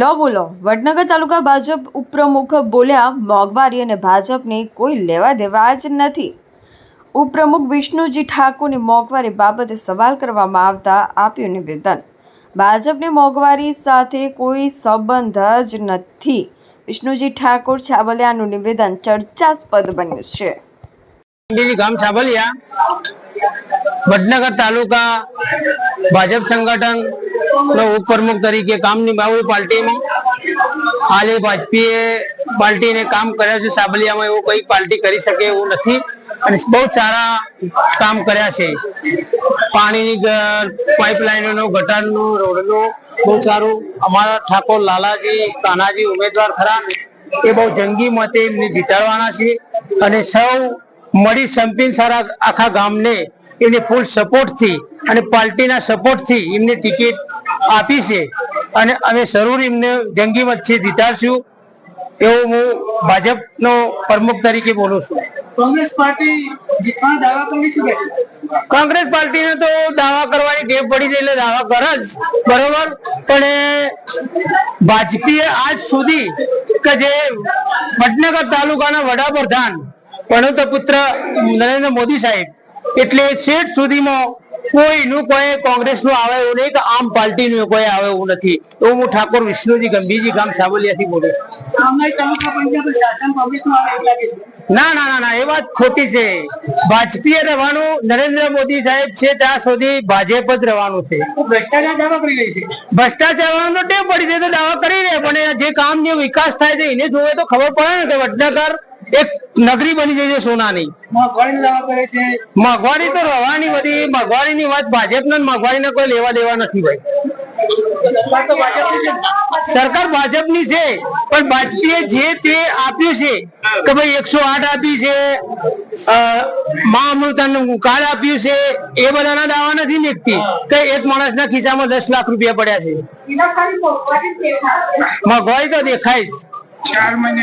લો બોલો વડનગર તાલુકા ભાજપ ઉપપ્રમુખ બોલ્યા મોંઘવારી અને ભાજપની કોઈ લેવા દેવા જ નથી। ઉપપ્રમુખ વિષ્ણુજી ઠાકોરની મોંઘવારી બાબતે સવાલ કરવામાં આવતા આપ્યું નિવેદન। ભાજપની મોંઘવારી સાથે કોઈ સંબંધ જ નથી। વિષ્ણુજી ઠાકોર છાબલિયાનું નિવેદન ચર્ચાસ્પદ બન્યું છે। ગામ છાબલિયા વડનગર તાલુકા ભાજપ સંગઠન નો ઉપप्रमुख तरीके काम निभाव्યું पार्टीમાં। हाल वाजपेयी पार्टी ने काम કર્યા છે સાબલિયામાં, એવું કોઈ પાર્ટી કરી શકે એવું નથી અને બહુ સારા કામ કર્યા છે। પાણીની પાઇપલાઇનોનું, ગટરનું, રોડનું બહુ સારું। અમારા ઠાકોર લાલાજી કાનાજી ઉમેદવાર ખરા, એ બહુ જંગી મતે એમને જીતાડવાના છે અને સૌ મળી સંપીને સારા આખા ગામને એમને ફૂલ સપોર્ટ થી અને પાર્ટીના સપોર્ટ થી એમને ટિકિટ આપી છે અને અમે જરૂર એમને જંગી મતથી જીતાડશું એવું હું ભાજપનો પ્રમુખ તરીકે બોલું છું। કોંગ્રેસ પાર્ટી જીતવાનો દાવા કરી શું કહે છે? કોંગ્રેસ પાર્ટીને તો દાવા કરવાની ટેવ પડી છે એટલે દાવા કરે જ, બરોબર, પણ ભાજપીએ આજ સુધી કે જે વડનગર તાલુકાના વડાપ્રધાન પ્રણવ પુત્ર નરેન્દ્ર મોદી સાહેબ એટલે શેઠ સુધીમાં કોઈનું કોઈ કોંગ્રેસનું આવે એવું નહીં કે આમ પાર્ટીનું કોઈ આવે એવું નથી। એવું હું ઠાકોર વિષ્ણુજી ગંભીરજી ગામ સાબલિયાથી બોલું છું। ના ના ના ના, એ વાત ખોટી છે। ભાજપીએ રહેવાનું, નરેન્દ્ર મોદી સાહેબ છે ત્યાં સુધી ભાજપ જ રહેવાનું છે। ભ્રષ્ટાચાર દાવા કરી રહી છે, ભ્રષ્ટાચાર તો ટેવ પડી છે તો દાવા કરી રહે, પણ જે કામ જે વિકાસ થાય છે એને જોવે તો ખબર પડે ને કે વડનગર એક નગરી બની જાય છે સોનાની। મોંઘવારીનો દાવા કરે છે। મોંઘવારી તો રહેવાની, બધી મોંઘવારીની વાત ભાજપના મોંઘવારીને કોઈ લેવા દેવા નથી ભાઈ। સરકાર ભાજપની છે પણ ભાજપીએ જે તે આપ્યું છે કે ભાઈ 108 આપી છે, મા અમૃતાનું કાર્ડ આપ્યું છે, એ બધાના દાવા નથી નીકતી કે એક માણસના ખિસ્સામાં 10 લાખ રૂપિયા પડ્યા છે। મોંઘવારી તો દેખાય જ। 4 મહિને